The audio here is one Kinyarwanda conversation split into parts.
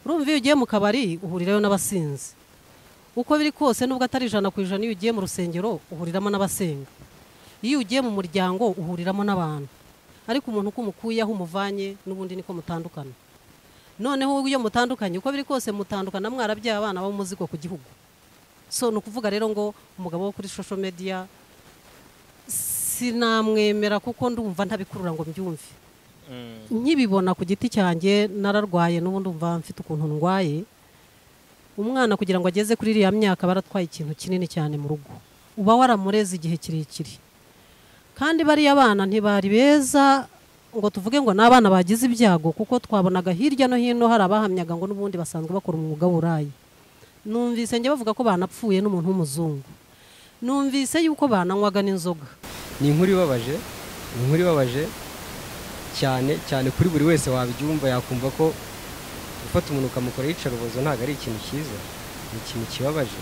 urumva iyo ugiye mu kabari uhurirayo n'abasinzi uko biri kose nubwo atari 100% iyo ugiye mu rusengero uhuriramo n'abasenga iyo ugiye mu muryango uhuriramo n'abantu ariko umuntu uko umukuyeho umuvanye n'ubundi niko mutandukana noneho iyo mutandukanye uko biri kose mutandukana mwarabyaye abana b'umuzigo ku gihugu so nukuvuga rero ngo umugabo wo kuri social media sinamwemera kuko ndumva ntabikurura ngo mbyumve nkibibona ku giti cyanjye nararwaye n'ubundi umva mfite ukuntu ndwaye umwana kugira ngo ageze kuri iriya myaka baratwaye ikintu kinini cyane mu rugo uba waramureze igihe kirekire kandi bariya abana ntibari beza ngo tuvuge ngo n'abana bagize ibyago kuko twabonaga hirya no hino hari abahamyaga ngo n'ubundi basanzwe bakora umwuga w'uburayi numvise njye bavuga ko banapfuye n'umuntu w'umuzungu numvise yuko bananywaga n'inzoga ni inkuru ibabaje cyane cyane kuri buri wese wabyumva yakumva ko gufata umuntu ukamukora yicarubozo ntabwo ari ikintu cyiza ni ikintu kibabaje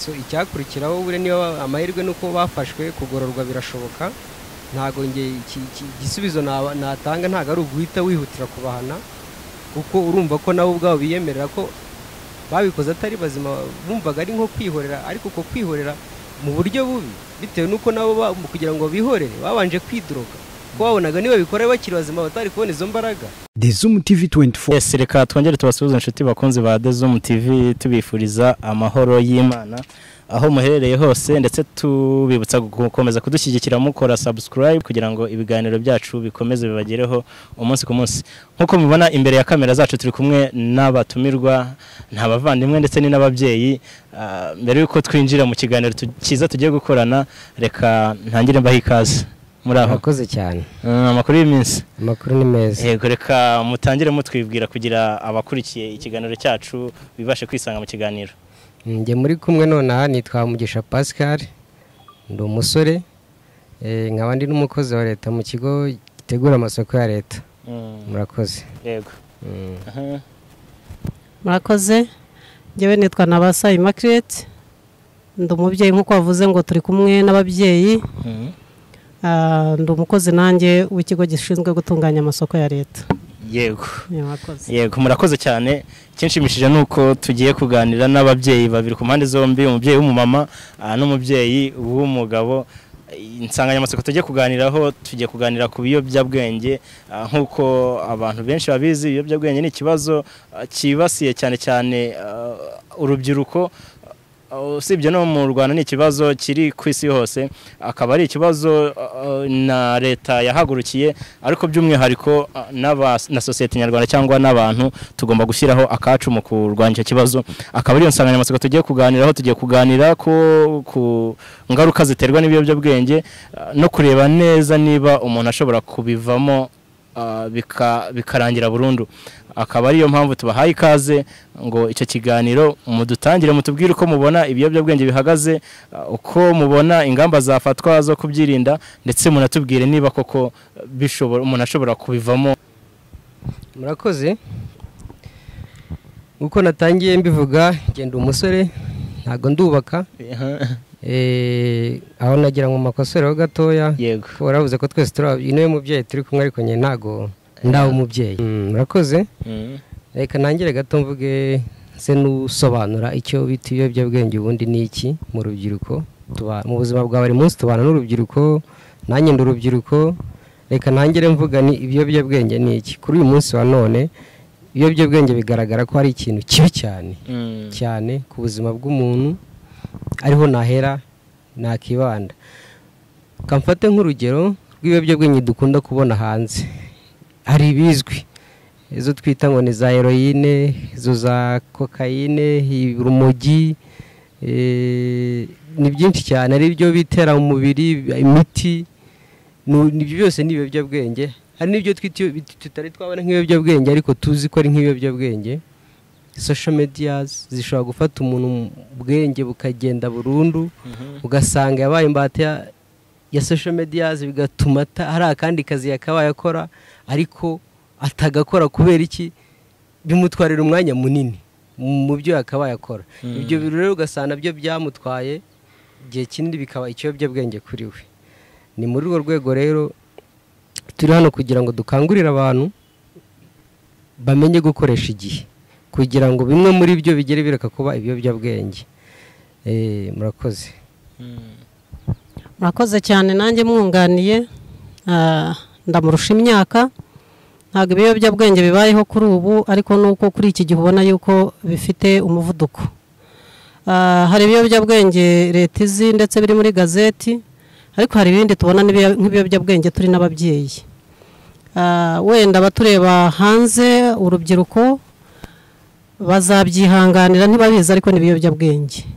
so icyakurikiraho bure niyo amahirwe nuko bafashwe kugororwa birashoboka ntago nge igisubizo natanga ntago ari uguhita wihutira kubahana kuko urumva ko nabo ubwabo biyemerera ko babikoze atari bazima bumvaga ari nko kwihorera ariko uko kwihorera mu buryo bubi bitewe nuko nabo kugira ngo bihorere babanje kwidroga ko wabonaga niba bikora bakiri bazima batari kubona izo mbaraga. ZOOM TV24. Yes, reka twongere tubasuhuze inshuti bakunzi ba ZOOM TV tubifuriza amahoro y'Imana aho muherereye hose ndetse tubibutsa gukomeza kudushyigikira mukora subscribe kugira ngo ibiganiro byacu bikomeze bibagereho umunsi ku munsi. Nkuko mubona imbere ya kamera zacu turi kumwe n'abatumirwa n'abavandimwe ndetse n'ababyeyi. Mbere yuko twinjira mu kiganiro cyiza tugiye gukorana reka ntangire mbaha ikaze. Murakoze cyane. Amakuru y'iminsi. Amakuru ni meza. Yego reka mutangire mutwibwira kugira abakurikiye ikiganiro cyacu bibashe kwisanga mu kiganiro. Nge muri kumwe none nitwa Mugisha Pascal, ndi umusore, nkaba ndi n'umukozi wa leta mu kigo gitegura amasoko ya leta. Murakoze. Yego. Murakoze. Ngewe nitwa Mme Immaculate, ndi umubyeyi nkuko wavuze ngo turi kumwe n'ababyeyi. Ndi umukozi nanjye w'ikigo gishinzwe gutunganya amasoko ya leta. Yego. Yego murakoze cyane. Kinshimishije nuko tugiye kuganira n'ababyeyi babiri ku mpande zombi, umubyeyi w'umumama n'umubyeyi w'umugabo. Insanganyamatsiko tugiye kuganiraho tugiye kuganira ku biyobyabwenge nkuko abantu benshi babizi ibiyobyabwenge ni ikibazo kibasiye cyane cyane urubyiruko. Usibye no mu Rwanda ni ikibazo kiri ku isi hose, akaba ari ikibazo na leta yahagurukiye ariko by'umwihariko na societe nyarwanda cyangwa n'abantu tugomba gushyiraho akacu mu kurwanya icyo kibazo. Akaba ari insanganyamatsiko tugiye kuganiraho, tugiye kuganira ku ngaruka ziterwa n'ibiyobyabwenge no kureba neza niba umuntu ashobora kubivamo bikarangira burundu. Akaba ariyo mpamvu tubahaye ikaze ngo icyo kiganiro mudutangire mutubwire uko mubona ibiyobyabwenge bihagaze, uko mubona ingamba zafatwa zo kubyirinda ndetse munatubwire niba koko bishobora umuntu ashobora kubivamo. Murakoze. Uko natangiye mbivuga ngenda umusore ntago ndubaka. Aho nagira ngo makosoreho gatoya. Yego. Waravuze ko twese turi ino y'umubyeyi turi kumwe ariko nye ntago ndaho umubyeyi. Murakoze. Reka nangire gato mvuge se nusobanura icyo bita ibiyobyabwenge ubundi ni iki mu rubyiruko. Mu buzima bwa buri munsi tubana n'urubyiruko, nanjye ndi urubyiruko. Reka nangire mvuga ni ibiyobyabwenge ni iki. Kuri uyu munsi wa none ibiyobyabwenge bigaragara ko ari ikintu kibi cyane cyane ku buzima bw'umuntu. Ariho nahera nakibanda. Kamfate nk'urugero rw'ibiyobyabwenge dukunda kubona hanze. Hari bizwi izo twita ngo ni za heroine, izo za cocaine, urumogi, ni byinshi cyane ari byo bitera mu mubiri, imiti, nibyo byose ni ibiyobyabwenge. Hari n'ibyo tutari twabona nk'ibiyobyabwenge ariko tuzi ko ari nk'ibiyobyabwenge. Social media zishobora gufata umuntu ubwenge bukagenda burundu, ugasanga yabaye imbata ya social media bigatuma hari akandi kazi yakabaye akora ariko atagakora kubera iki bimutwarira umwanya munini mu byo yakabaye akora. Ibyo rero ugasanga byo byamutwaye igihe kinini bikaba ikiyobyabwenge kuri we. Ni muri urwo rwego rero turi hano kugira ngo dukangurire abantu bamenye gukoresha igihe kugira ngo bimwe muri byo bigere bireka kuba ibiyobyabwenge. Murakoze. Murakoze cyane, nanjye mwunganiye. Ndamurusha imyaka, ntabwo ibiyobyabwenge bibayeho kuri ubu, ariko nuko kuri iki gihe ubona yuko bifite umuvuduko. Hari ibiyobyabwenge leta izi ndetse biri muri gazeti, ariko hari ibindi tubona nk'ibiyobyabwenge turi n'ababyeyi. Wenda batureba hanze, urubyiruko bazabyihanganira ntibabizi, ariko n'ibiyobyabwenge.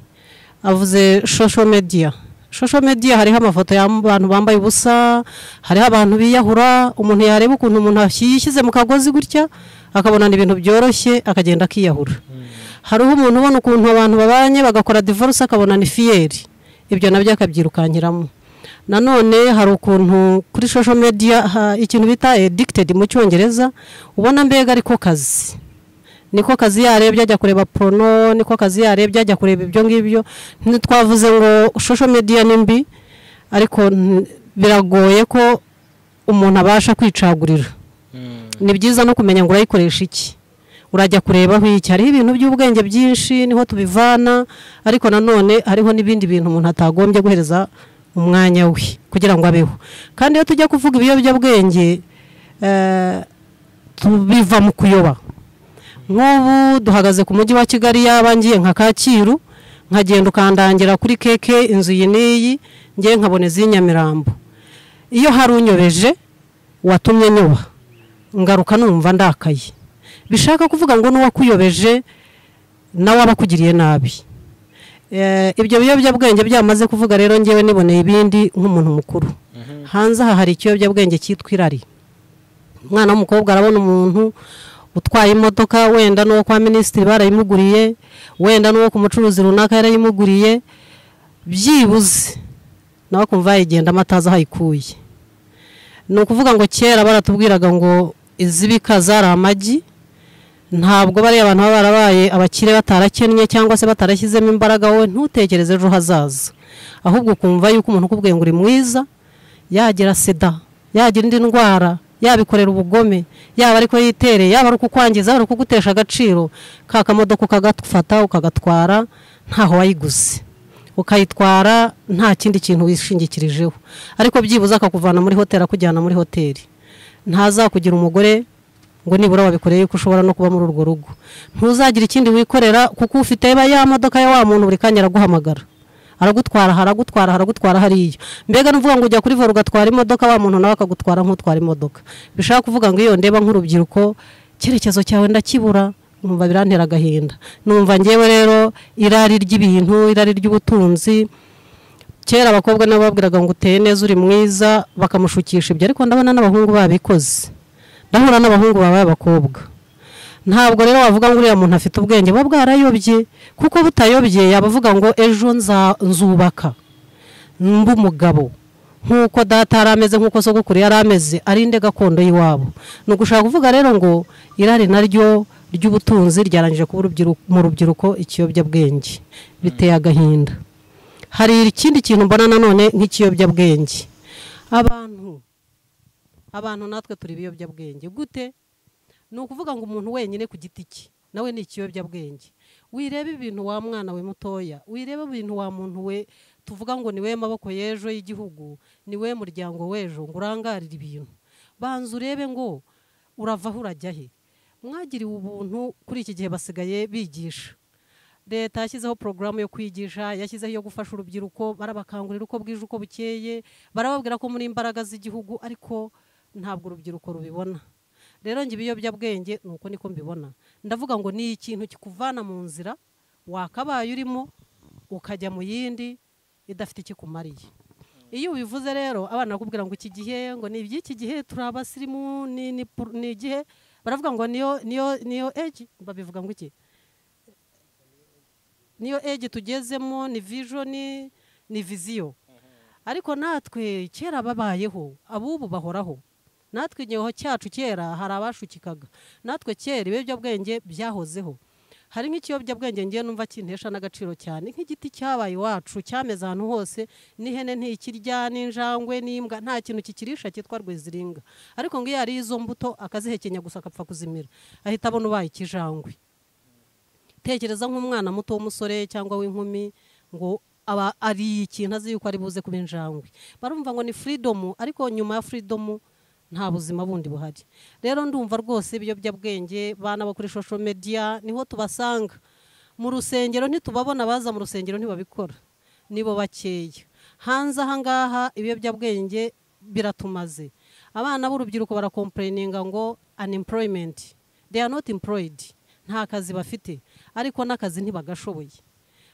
Avuze social media. Social media hariho amafoto y'abantu bambaye ubusa, hariho abantu biyahura, umuntu yareba ukuntu umuntu yishyize mu kagozi gutya akabona ibintu byoroshye akagenda akiyahura. Hariho umuntu ubona ukuntu abantu babanye bagakora divorce akabona ni fiyeri, ibyo nabyo akabyirukankiramo. Nanone hari ukuntu kuri social media ikintu bita addicted mu Cyongereza, ubona mbega ariko kazi. Niko kazi yarebye ajya kureba porno, niko kazi yarebye ajya kureba ibyo ngibyo. Ntitwavuze ngo social media ni mbi, ariko biragoye ko umuntu abasha kwicagurira. Ni byiza no kumenya ngo urayikoresha iki, urajya kureba aho iki. Hariho ibintu by'ubwenge byinshi niho tubivana, ariko nanone hariho n'ibindi bintu umuntu atagombye guhereza umwanya we kugira ngo abeho. Kandi iyo tujya kuvuga ibiyobyabwenge tubiva mu kuyoba. Nk'ubu duhagaze ku mujyi wa Kigali, yabangiye nka Kacyiru, nkagenda ukandangira kuri keke inzu iyi n'iyi, ngiye nkaboneza inyamirambo. Iyo hari unyobeje watumye nyoba, ngaruka numva ndakaye. Bishaka kuvuga ngo n'uwakuyobeje nawe abakugiriye nabi. Ibyo biyobyabwenge byamaze kuvuga rero, ngewe niboneye ibindi nk'umuntu mukuru. Hanze aha hari ikiyobyabwenge cyitwa irari. Umwana w'umukobwa arabona umuntu utwaye imodoka, wenda n'uwo kwa minisitiri barayimuguriye, wenda n'uwo ku mucuruzi runaka yarayimuguriye, byibuze nawe akumva yigenda amataza hayikuye. Ni ukuvuga ngo kera baratubwiraga ngo izibika zari amagi, ntabwo bari abantu baba barabaye abakire batarakennye cyangwa se batarashyizemo imbaraga, wowe ntutekereze ejo hazaza, ahubwo ukumva yuko umuntu ukubwiye ngo uri mwiza yagira sida, yagira indi ndwara, yabikorera ubugome, yaba ariko yitereye, yaba ari ukukwangiza, ari ukugutesha agaciro, ka kamodoka ukagafata ukagatwara ntaho wayiguze, ukayitwara nta kindi kintu wishingikirijeho, ariko byibuze akakuvana muri hoteli akujyana muri hoteli. Ntazakugira umugore ngo nibura wabikoreye yuko ushobora no kuba muri urwo rugo. Ntuzagira ikindi wikorera kuko ufite ya modoka ya wa muntu buri kanya araguhamagara, haragutwara hariya. Mbega nuvuga ngo ujya kuri vora ugatwara imodoka, wa muntu nawe akagutwara nk'utwara imodoka. Bishaka kuvuga ngo iyo ndeba nk'urubyiruko cyerekezo cyawe ndakibura, numva birantera agahinda. Numva ngewe rero irari ry'ibintu, irari ry'ubutunzi. Kera abakobwa nabo babwiraga ngo uteye neza uri mwiza, bakamushukisha ibyo, ariko ndabona n'abahungu babikoze. Ndahura n'abahungu babaye abakobwa. Ntabwo rero wavuga ngo uriya muntu afite ubwenge, bo bwarayobye, kuko butayobye yabavuga ngo ejo nzubaka mba umugabo nk'uko data yarameze, nk'uko sogokuru yarameze, arinde gakondo y'iwabo. Ni ugushaka kuvuga rero ngo irari naryo ry'ubutunzi ryarangije kuba mu rubyiruko ikiyobyabwenge, biteye agahinda. Hari ikindi kintu mbona nanone nk'ikiyobyabwenge. Abantu natwe turi ibiyobyabwenge gute? Ni ukuvuga ngo umuntu wenyine ku giti cye nawe ni ikiyobyabwenge. Wireba ibintu wa mwana we mutoya, wireba ibintu wa muntu we tuvuga ngo niwe maboko y'ejo y'igihugu, niwe muryango w'ejo, ngo urangarire ibintu. Banza urebe ngo uravaho urajya he. Mwagiriwe ubuntu, kuri iki gihe basigaye bigisha. Leta yashyizeho porogaramu yo kwigisha, yashyizeho iyo gufasha urubyiruko, barabakangurira uko bwije uko bukeye, barababwira ko muri imbaraga z'igihugu, ariko ntabwo urubyiruko rubibona. Rero ngi ibiyobyabwenge nuko niko mbibona. Ndavuga ngo ni ikintu kikuvana mu nzira wakabaye urimo ukajya mu yindi idafite ikikumariye. Iyo ubivuze rero abana bakubwira ngo iki gihe ngo ni iby'iki gihe turi abasirimu, ni igihe baravuga ngo niyo age, babivuga ngo iki, niyo age tugezemo, ni vision, ni viziyo. Ariko natwe kera babayeho, abubu bahoraho. Natwe igihe cyacu kera hari abashukikaga. Natwe kera ibiyobyabwenge byahozeho. hari nk'ikiyobyabwenge ngiye numva kintesha n'agaciro cyane nk'igiti cyabaye iwacu cyameze ahantu hose n'ihene ntikirya n'injangwe n'imbwa nta kintu kikirisha cyitwa rweziringa ariko ngo iyo ari izo mbuto akazihekenya gusa akapfa kuzimira ahita abona ubaye ikijangwe. Tekereza nk'umwana muto w'umusore cyangwa w'inkumi ngo aba ari ikintu azi yuko ari buze kuba injangwe, barumva ngo ni freedom, ariko nyuma ya freedom nta buzima bundi buhari. Rero ndumva rwose ibiyobyabwenge bana bo kuri social media niho tubasanga. Mu rusengero ntitubabona, baza mu rusengero ntibabikora, nibo bakeya. Hanze aha ngaha ibiyobyabwenge biratumaze. Abana b'urubyiruko barakomplaininga ngo unemployment, they are not employed, nta kazi bafite, ariko n'akazi ntibagashoboye.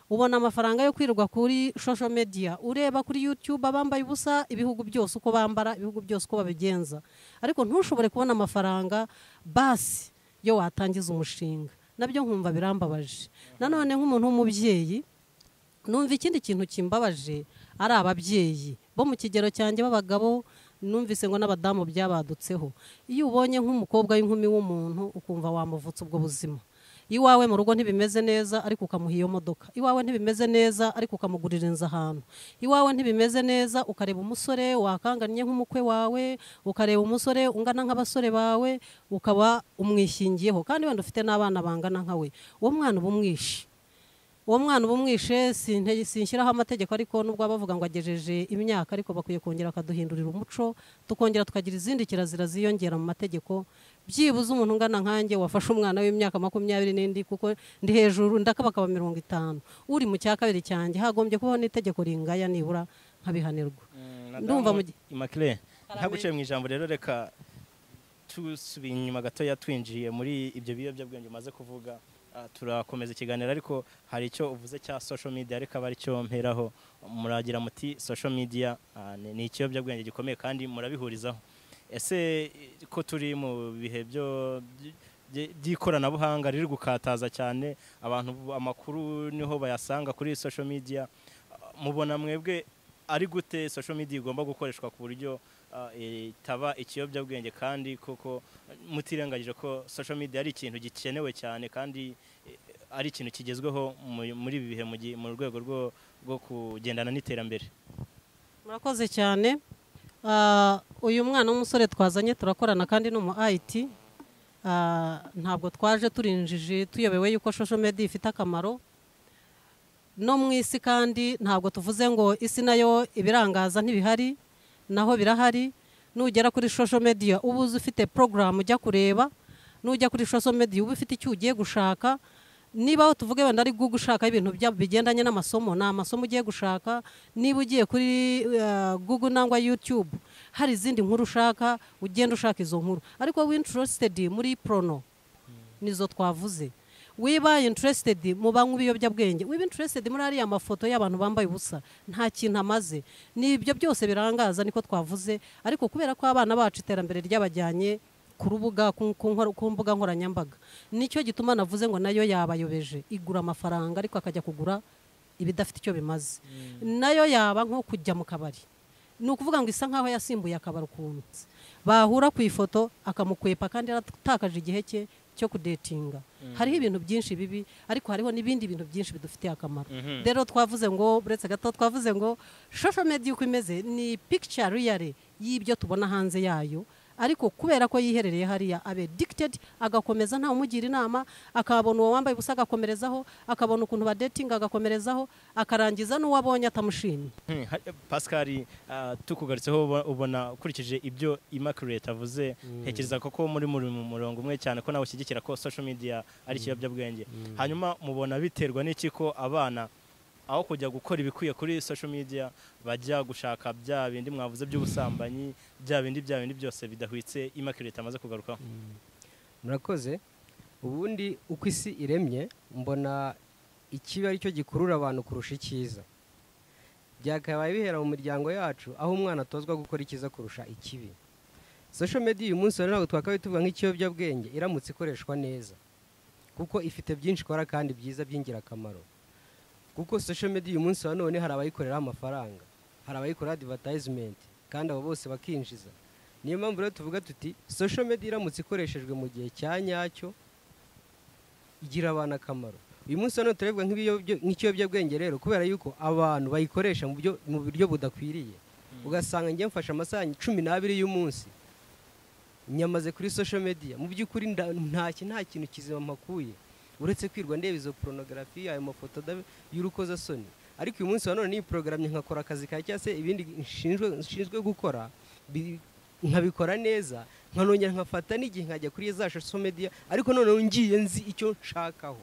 Ubona amafaranga yo kwirirwa kuri social media, ureba kuri YouTube abambaye ubusa, ibihugu byose uko bambara, ibihugu byose uko babigenza, ariko ntushobore kubona amafaranga basi yo watangiza umushinga. Nabyo nkumva birambabaje. Nanone nk'umuntu w'umubyeyi numva ikindi kintu kimbabaje ari ababyeyi bo mu kigero cyanjye b'abagabo, numvise ngo n'abadamu byabadutseho. Iyo ubonye nk'umukobwa w'inkumi w'umuntu ukumva wamuvutse ubwo buzima, iwawe mu rugo ntibimeze neza ariko ukamuha iyo modoka, iwawe ntibimeze neza ariko ukamugurira inzu ahantu, iwawe ntibimeze neza ukareba umusore wakanganye nk'umukwe wawe, ukareba umusore ungana nk'abasore bawe ukaba umwishingiyeho kandi wenda ufite n'abana bangana nkawe, uwo mwana uba umwishe. Uwo mwana uba umwishe. Sinshyiraho amategeko, ariko nubwo bavuga ngo agejeje imyaka, ariko bakwiye kongera akaduhindurira umuco, tukongera tukagira izindi kirazira ziyongera mu mategeko. Byibuze umuntu ungana nkanjye wafashe umwana w'imyaka 20 n'indi, kuko ndi hejuru ndakabakaba 50, uri mu cya kabiri cyanjye, hagombye kubaho n'itegeko ringaya nibura nkabihanirwa. Ndumva mu Immaculate ntaguciye mu ijambo, rero reka tusubiye inyuma gato yatwinjiye muri ibyo biyobyabwenge umaze kuvuga. Turakomeza ikiganiro, ariko hari icyo uvuze cya social media, ariko aba ari cyo mperaho. Muragira muti social media ni ikiyobyabwenge gikomeye kandi murabihurizaho. Ese ko turi mu bihe by'ikoranabuhanga riri gukataza cyane abantu, amakuru niho bayasanga kuri social media, mubona mwebwe ari gute social media igomba gukoreshwa ku buryo itaba ikiyobyabwenge, kandi koko mutirengagije ko social media ari ikintu gikenewe cyane kandi ari ikintu kigezweho muri ibi bihe mu rwego rwo kugendana n'iterambere? Murakoze cyane. Uyu mwana w'umusore twazanye turakorana kandi no mu IT, ntabwo twaje turinjije tuyobewe yuko social media ifite akamaro no mu isi, kandi ntabwo tuvuze ngo isi nayo ibirangaza ntibihari, naho birahari. Nugera kuri social media uba uzi ufite program ujya kureba, nujya kuri social media uba ufite icyo ugiye gushaka. Niba tuvuge wenda ari Google ushaka ibintu bigendanye n'amasomo, na amasomo ugiye gushaka, niba ugiye kuri Google nangwa YouTube hari izindi nkuru ushaka, ugenda ushaka izo nkuru. Ariko we interested muri prono nizo twavuze, wiba interested mu banywa ibiyobyabwenge, wiba interested muri ariya mafoto y'abantu bambaye ubusa, nta kintu amaze. Nibyo byose birangaza, niko twavuze. Ariko kubera ko abana bacu iterambere ryabajyanye ku rubuga, ku mbuga nkoranyambaga, nicyo gituma navuze ngo nayo yabayobeje, igura amafaranga ariko akajya kugura ibidafite icyo bimaze. Nayo yaba nko kujya mu kabari, ni ukuvuga ngo isa nkaho yasimbuye akabari ukuntu bahura ku ifoto akamukwepa kandi yaratakaje igihe cye cyo kudetinga. Hariho ibintu byinshi bibi, ariko hariho n'ibindi bintu byinshi bidufitiye akamaro. Rero twavuze ngo buretse gato, twavuze ngo social media uko imeze ni picture real y'ibyo tubona hanze yayo, ariko kubera ko yiherereye hariya abe addicted, agakomeza nta umugira inama, akabona uwo wambaye ubusa agakomerezaho, akabona ukuntu ba dating agakomerezaho, akarangiza n'uwabonye atamushimye. Pascal, tukugaritseho ubona ukurikije ibyo Immaculate avuze, ntekereza ko muri murongo umwe cyane ko nawe ushyigikira ko social media ari ikiyobyabwenge. Hanyuma mubona biterwa n'iki ko abana aho kujya gukora ibikwiye kuri social media bajya gushaka bya bindi mwavuze by'ubusambanyi, bya bindi byose bidahwitse Immaculate amaze kugarukaho? Murakoze. Ubundi uko isi iremye, mbona ikibi ari cyo gikurura abantu kurusha icyiza. Byakabaye bihera mu miryango yacu, aho umwana atozwa gukora icyiza kurusha ikibi. Social media uyu munsi ntabwo twakabaye tuvuga nk'ikiyobyabwenge iramutse ikoreshwa neza, kuko ifite byinshi ikora kandi byiza by'ingirakamaro. Kuko social media uyu munsi wa none hari abayikorera amafaranga, hari abayikora advertisement, kandi abo bose bakinjiza. Niyo mpamvu rero tuvuga tuti social media iramutse ikoreshejwe mu gihe cya nyacyo, igira abantu akamaro. Uyu munsi hano turebwa nk'ikiyobyabwenge rero kubera yuko abantu bayikoresha mu buryo budakwiriye. Ugasanga njye mfashe amasaha 12 y'umunsi nyamaze kuri social media, mu by'ukuri nta kintu kizima mpakuye uretse kwirwa ndeba izo pornography, ayo mafoto y'urukozasoni. Ariko uyu munsi none ni programye nkakora akazi ka cyase ibindi nshinzwe gukora nkabikora neza, nkanongera nkafata n'igihe nkajya kuri za social media, ariko none ngiye nzi icyo nshakaho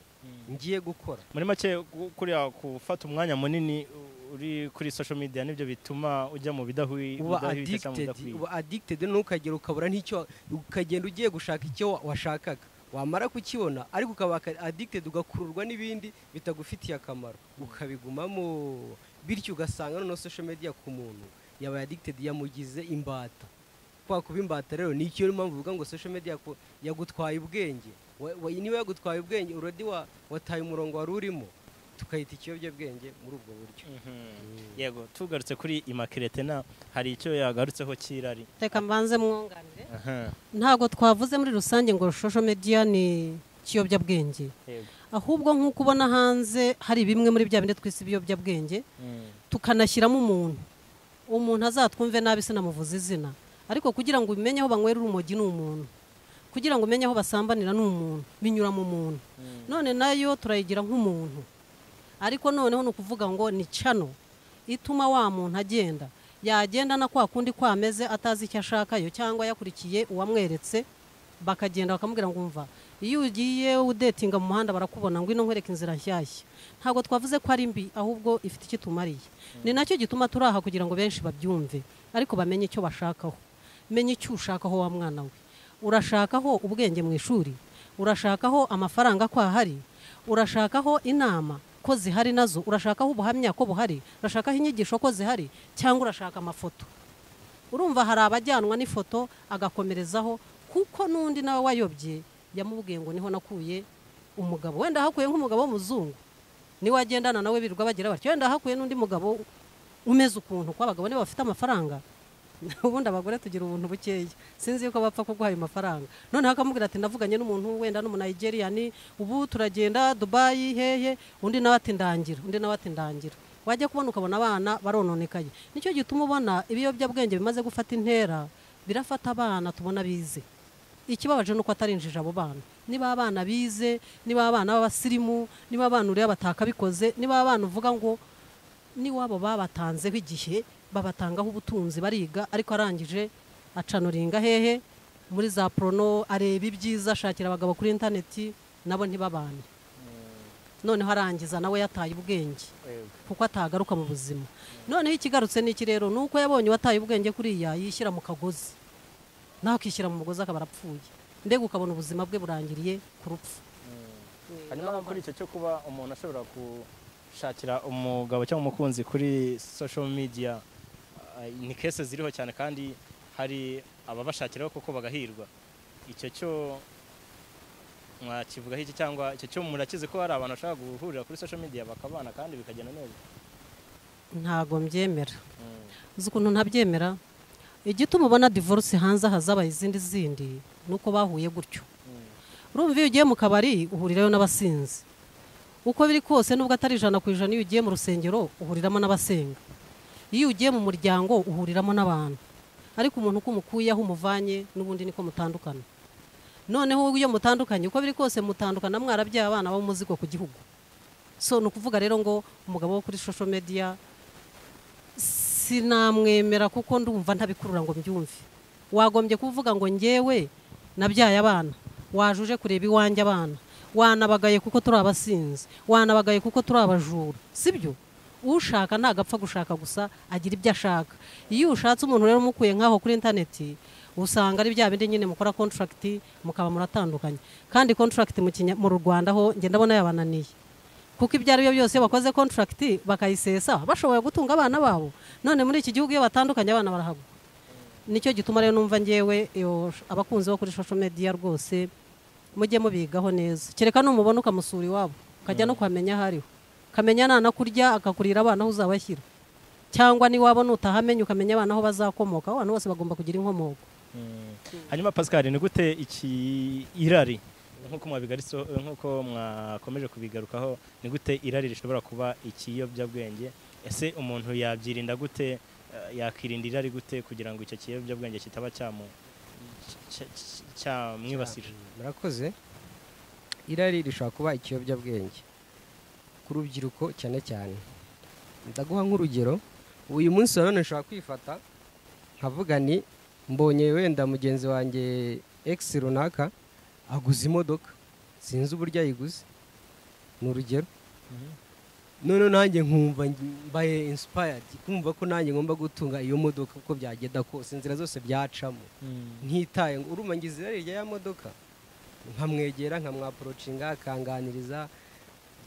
ngiye gukora. Muri make kuriya gufata umwanya munini uri kuri social media nibyo bituma ujya mu bidahuye uba addicted n'ukagera ukabura n'icyo ukagenda ugiye gushaka icyo washakaga, wamara kukibona ariko ukaba addicted ugakururwa n'ibindi bitagufitiye akamaro ukabigumamo, bityo ugasanga no social media ku muntu yaba addicted yamugize imbata. Kwa kuba imbata rero ni cyo mpamvu uvuga ngo social media yagutwaye ubwenge. Niba yagutwaye ubwenge already wataye umurongo wari urimo, tukayita ikiyobyabwenge muri ubwo buryo. Yego, tugarutse kuri Immaculate na hari icyo yagarutseho kirari. Reka mbanze mwunganire. Ntago twavuze muri rusange ngo social media ni kiyobyabwenge. Ahubwo nk'uko ubona hanze hari bimwe muri bya bindi twise ibiyobyabwenge, tukanashyiramo umuntu azatwumve nabi sinamuvuza izina, ariko kugira ngo umenye aho banywera urumogi ni umuntu, kugira ngo umenye aho basambanira ni umuntu, binyura mu muntu. None nayo turayigira nk'umuntu, ariko noneho ni ukuvuga ngo ni cano ituma wa muntu yagenda na kwa kundi kwameze atazi icyo ashakayo, cyangwa yakurikiye uwamweretse bakagenda bakamubwira ngo umva iyo ugiye udetinga mu muhanda barakubona ngo ino nkwereka inzira nshyashya. Ntabwo twavuze ko ari mbi, ahubwo ifite icyo tumariye. Ni nacyo gituma turaha kugira ngo benshi babyumve, ariko bamenye icyo bashakaho. Menye icyo ushakaho wa mwana we. Urashakaho ubwenge mu ishuri, urashakaho amafaranga ko ahari, urashakaho inama ko zihari nazo, urashakaho ubuhamya ko buhari, urashakaho inyigisho ko zihari, cyangwa urashaka amafoto. Urumva hari abajyanwa n'ifoto agakomerezaho, kuko n'undi nawe wayobye yamubwiye ngo niho nakuye umugabo, wenda hakuye nk'umugabo w'umuzungu niwe agendana nawe birirwa bagira batyo, wenda hakuye n'undi mugabo umeze ukuntu, kwa abagabo niba bafite amafaranga. Ubundi abagore tugira ubuntu bukeya, sinzi yuko bapfa kuguha ayo mafaranga. None hakamubwira ati ndavuganye n'umuntu wenda no mu Nigeria, ni ubu turagenda Dubai hehe, undi nawe ati ndangira, wajya kubona ukabona abana barononekaye. Nicyo gituma ubona ibiyobyabwenge bimaze gufata intera, birafata abana tubona bize. Ikibabaje nuko atarinjije abo bana. Niba abana bize, niba abana b'abasirimu, niba abana uriya batakabikoze, niba abana uvuga ngo ni wabo babatanzeho igihe, babatangaho ubutunzi bariga, ariko arangije acanuringa hehe muri za prono, areba ibyiza, ashakira abagabo kuri interneti, nabo ntibabane. Noneho arangiza nawe yataye ubwenge kuko atagaruka mu buzima. Noneho ikigarutse n'iki rero nuko yabonye wataye ubwenge kuriya yishyira mu kagozi, naho kishyira mu mugozi akaba arapfuye, mbega ukabona ubuzima bwe burangiriye ku rupfu. Hanyuma kuri icyo cyo kuba umuntu ashobora gushakira umugabo cyangwa umukunzi kuri social media, ni kese ziriho cyane kandi hari ababashakiraho koko bagahirwa. Icyo cyo mwakivugaho iki, cyangwa icyo cyo murakize ko hari abantu bashaka guhurira kuri social media bakabana kandi bikagenda neza? Ntago mbyemera. Uzi ukuntu ntabyemera? Igituma ubona divorce hanze hazabaye izindi nuko bahuye gutyo. Urumva iyo ugiye mu kabari uhurirayo n'abasinzi, uko biri kose nubwo atari 100% iyo ugiye mu rusengero uhuriramo n'abasenga, iyo ugiye mu muryango uhuriramo n'abantu, ariko umuntu uko umukuyeho umuvanye n'ubundi niko mutandukana. Noneho iyo mutandukanye uko biri kose mutandukana mwarabyaye abana b'umuzigo ku gihugu. So nukuvuga rero ngo umugabo wo kuri social media sinamwemera kuko ndumva ntabikurura ngo mbyumve. Wagombye kuvuga ngo ngewe nabyaye abana, wajuje kureba iwanjye abana, wanabagaye kuko turi abasinzi, wanabagaye kuko turi abajura, sibyo? Ushaka ntagapfa gushaka gusa agira ibyo ashaka. Iyo ushatse umuntu rero mukuye nkaho kuri interneti, usanga ari bya bindi nyine mukora contract mukaba muratandukanye. Kandi contract mu Rwanda ho nge ndabona yabananiye, kuko ibyo ari byo byose bakoze contract bakayisesa bashoboye gutunga abana babo. None muri iki gihugu iyo batandukanye abana barahagwa. Nicyo gituma rero numva ngewe abakunzi bo kuri social media rwose mujye mubigaho neza. Kereka numubona ukamusura iwabo ukajya no kwamenya hariho, kamenya nana kurya akakurira abana aho uzabashyira, cyangwa ni wabona utahamenya ukamenya abana aho bazakomoka. Abantu bose bagomba kugira inkomoko. Hanyuma Pascal, ni gute iki irari nk'uko mwakomeje kubigarukaho ni gute irari rishobora kuba ikiyobyabwenge ese umuntu yabyirinda gute yakirinda irari gute kugira ngo icyo kiyobyabwenge kitaba cyamwibasira murakoze irari rishobora kuba ikiyobyabwenge ku rubyiruko cyane cyane ndaguha nk'urugero uyu munsi wa none nshobora kwifata nkavuga ni mbonye wenda mugenzi wanjye X runaka aguze imodoka sinzi uburyo ayiguze ni urugero none nanjye nkumva mbaye inspired kumva ko nanjye ngomba gutunga iyo modoka uko byagenda kose inzira zose byacamo ntitaye ngo uruma ngize irari rya modoka nkamwegera nkamwaprocinga akanganiriza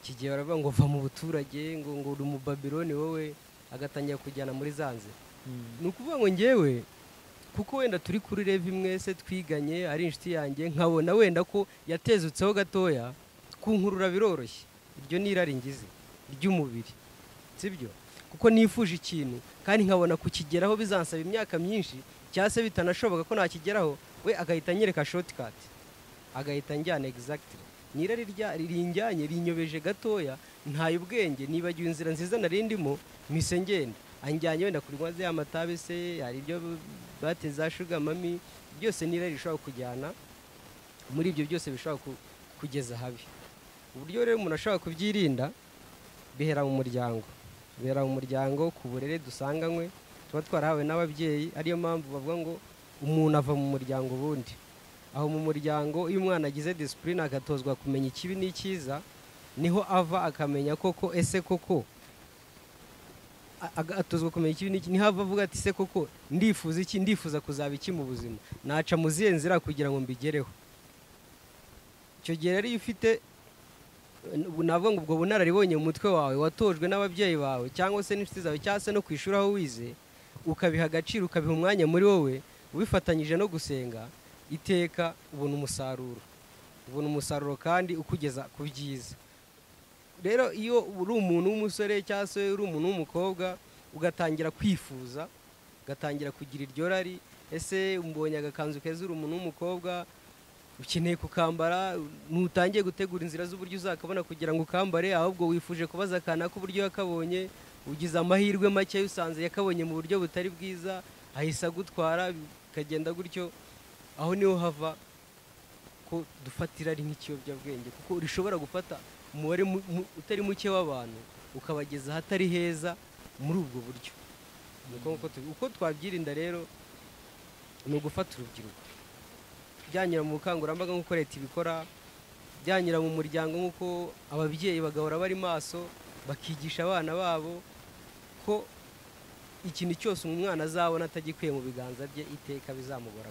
iki gihe baravuga ngo va mu buturage ngo uri mu Babylone wowe agatangira kujyana muri zanze ni ukuvuga ngo ngewe kuko wenda turi kuri level imwe se twiganye ari inshuti yanjye nkabona wenda ko yatezutseho gatoya kunkurura biroroshye iryo ni irari ngize ry'umubiri sibyo kuko nifuje ikintu kandi nkabona kukigeraho bizansaba imyaka myinshi cyangwa se bitanashoboka ko nakigeraho we agahita anyereka shortcut agahita njyana exactly ni irari ririnjyanye rinyobeje gatoya ntaye ubwenge nibagiwe inzira nziza narindimo mise ngenda anjyanye wenda kuri ngwaze y'amatabe se hari ibyo bateza sugar mami byose ni irari rishobora kujyana muri ibyo byose bishobora kugeza habi uburyo rero umuntu ashobora kubyirinda bihera mu muryango ku burere dusanganywe tuba twarahawe n'ababyeyi ariyo mpamvu bavuga ngo umuntu ava mu muryango ubundi aho mu muryango iyo umwana agize discipline agatozwa kumenya ikibi n'icyiza niho ava akamenya koko ese koko atozwa kumenya ikibi n'iki niho ava avuga ati se koko ndifuza iki ndifuza kuzaba iki mu buzima naca mu zihe nzira kugira ngo mbigereho icyo gihe rero iyo ufite navuga ngo ubwo bunararibonye mu mutwe wawe watojwe n'ababyeyi bawe cyangwa se n'inshuti zawe cyangwa se no ku ishuri aho wize ukabiha agaciro ukabiha umwanya muri wowe ubifatanyije no gusenga iteka ubona umusaruro kandi ukugeza ku byiza rero iyo uri umuntu w'umusore cyangwa se uri umuntu w'umukobwa ugatangira kwifuza ugatangira kugira iryo rari ese umbonye agakanzu keza uri umuntu w'umukobwa ukeneye kukambara ntutangiye gutegura inzira z'uburyo uzakabona kugira ngo ukambare ahubwo wifuje kubaza akana k'uburyo yakabonye ugize amahirwe make usanze yakabonye mu buryo butari bwiza ahise agutwara bikagenda gutyo aho niho hava ko dufatira ari nk'ikiyobyabwenge kuko rishobora gufata umubare utari muke w'abantu ukabageza ahatari heza muri ubwo buryo uko twabyirinda rero ni ugufata urubyiruko byanyura mu bukangurambaga nk'uko leta ibikora byanyura mu muryango nk'uko ababyeyi bagahora bari maso bakigisha abana babo ko ikintu cyose umwana azabona atagikuye mu biganza bye iteka bizamugora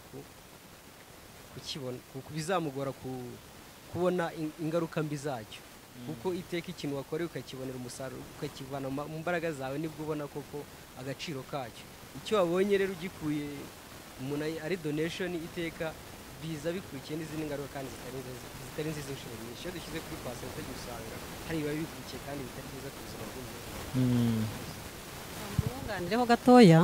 bizamugora kubona ingaruka mbi zacyo kuko iteka ikintu wakoreye ukakibonera umusaruro ukakivana mu mbaraga zawe nibwo ubona koko agaciro kacyo icyo wabonye rero ugikuye umuntu ari donation iteka biza bikurikiye n'izindi ngaruka kandi zitari nziza inshuro nyinshi iyo dushyize kuri pasente usanga hari ibiba bikurikiye kandi bitari byiza ku buzima bw'umuntu mwunganireho gatoya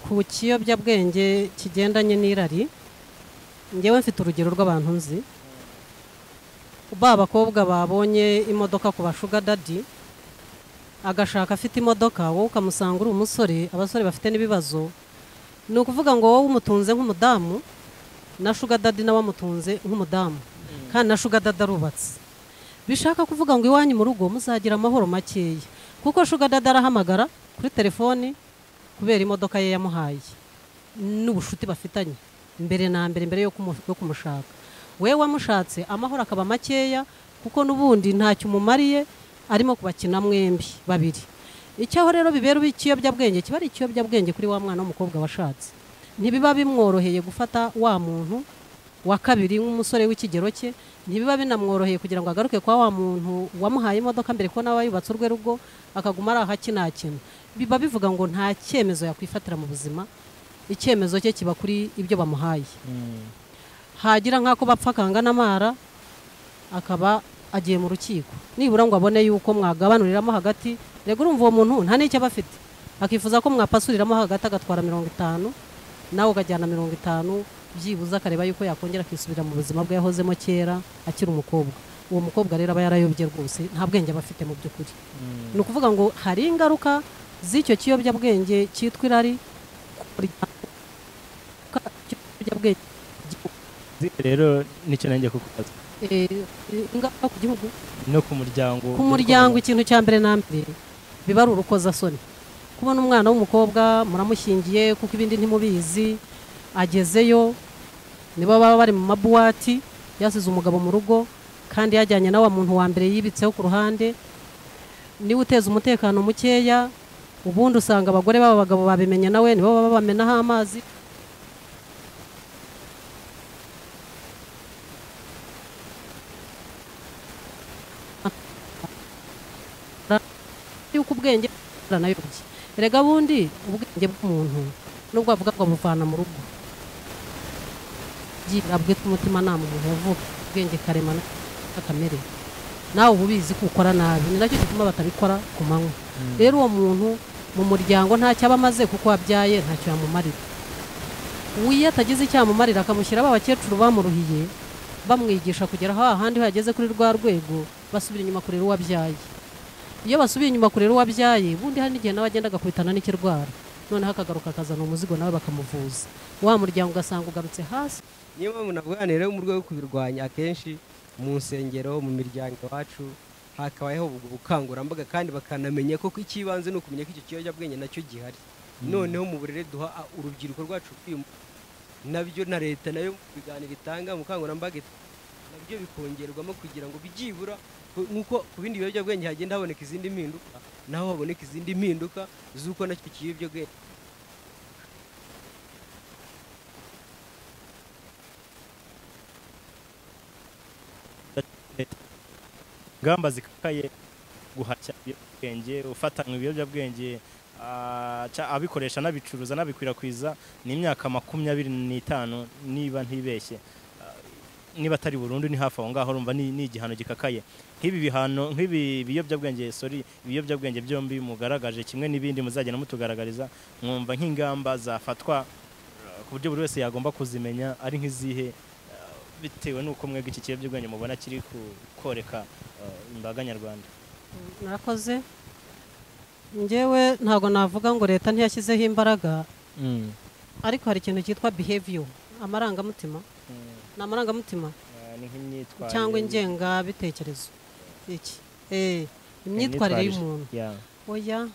ku kiyobyabwenge kigendanye n'irari ngewe mfite urugero rw'abantu nzi abakobwa babonye imodoka ku bashuga dadi agashaka afite imodoka wowe ukamusanga uri umusore abasore bafite n'ibibazo ni ukuvuga ngo wowe umutunze nk'umudamu na shuga dadi nawe amutunze nk'umudamu kandi na shuga dadi arubatse bishaka kuvuga ngo iwanyu mu rugo muzagira amahoro makeya kuko shuga dadi arahamagara kuri telefoni kubera imodoka ye yamuhaye n'ubushuti bafitanye mbere yo kumushaka wewe wamushatse amahoro akaba makeya kuko n'ubundi ntacyo umumariye arimo kubakina mwembi babiri icyaho rero bibera ikiyobyabwenge kiba ari ikiyobyabwenge kuri wa mwana w'umukobwa washatse ntibiba bimworoheye gufata wa muntu wa kabiri nk'umusore w'ikigero cye ntibiba binamworoheye kugira ngo agaruke kwa wa muntu wamuhaye imodoka mbere ko nawe yubatse urwe rugo akaguma ari ahakinakina biba bivuga ngo nta cyemezo yakwifatira mu buzima icyemezo cye kiba kuri ibyo bamuhaye hagira nk'ako bapfa akangana amara akaba agiye mu rukiko nibura ngo abone yuko mwagabanuriramo hagati rego urumva uwo muntu nta n'icyo aba afite akifuza ko mwapasuriramo hagati agatwara 50 nawe ukajyana 50 byibuze akareba yuko yakongera akisubira mu buzima bwe yahozemo kera akiri umukobwa. Uwo mukobwa rero aba yarayobye rwose, nta bwenge aba afite mu by'ukuri. Ni ukuvuga ngo hari ingaruka z'icyo kiyobyabwenge cyitwa irari rero nicyo nanjye kukubaza. Ingaruka ku gihugu no ku muryango. Ku muryango ikintu cya mbere na mbere biba ari urukozasoni. Kubona umwana w'umukobwa muramushyingiye kuko ibindi ntimubizi, agezeyo nibo baba bari mu mabuwati, yasize umugabo mu rugo kandi yajyanye na wa muntu wa mbere yibitseho ku ruhande, niwe uteza umutekano mukeya. Ubundi usanga abagore b'abagabo babimenye nawe nibo baba bamenaho amazi. Yuko ubwenge buranayobye. Erega bundi ubwenge bw'umuntu nubwo bavuga ngo buvana mu rugo, bwite umutima nama umuntu yavuga ubwenge karemano akamere nawe ububizi ko ukora nabi, ni nacyo gituma batabikora ku manywa. Rero uwo muntu mu muryango nta cyaba amaze kuko wabyaye ntacyo yamumarira. Wiye atagize icyamumarira akamushyira abakecuru bamuruhiye bamwigisha kugera aho ahandi hageze kuri rwa rwego, basubira inyuma kurera uwabyaye. Iyo basubiye inyuma kurera uwabyaye bundi hari n'igihe nawe agenda agakubitana n'ikirwara, noneho akagaruka akazana umuzigo nawe bakamuvuza, wa muryango ugasanga ugarutse hasi. Niyo mpamvu nabwanira mu rwego rwo kubirwanya, akenshi mu nsengero mu miryango iwacu hakabayeho ubukangurambaga kandi bakanamenya ko ikibanze ni ukumenya ko icyo kiyobyabwenge nacyo gihari. Noneho mu burere duha urubyiruko rwacu nabyo na leta nayo biganira itanga umukangurambaga nabyo bikongerwamo kugira ngo byibura nkuko ku bindi biyobyabwenge hagenda haboneka izindi mpinduka, naho haboneka izindi mpinduka z'uko nacyo kiyobyabwenge ingamba zikakaye guhashya ibiyobyabwenge, ufatanywe ibiyobyabwenge abikoresha n'abicuruza n'abikwirakwiza ni imyaka 25 niba ntibeshye, niba atari burundu ni hafi aho ngaho. Urumva ni igihano gikakaye. Nk'ibi biyobyabwenge ibiyobyabwenge byombi mugaragaje kimwe n'ibindi muzagenda mutugaragariza, mwumva nk'ingamba zafatwa ku buryo buri wese yagomba kuzimenya ari nk'izihe, bitewe n'uko mwebwe iki kiyobyabwenge mubona kiri koreka imbaga nyarwanda? Narakoze. Njyewe ntago navuga ngo leta ntiyashyizeho imbaraga, ariko hari ikintu cyitwa behavior, amarangamutima. Ni amarangamutima cyangwa ingengabitekerezo. Imyitwarire y'umuntu. Oya,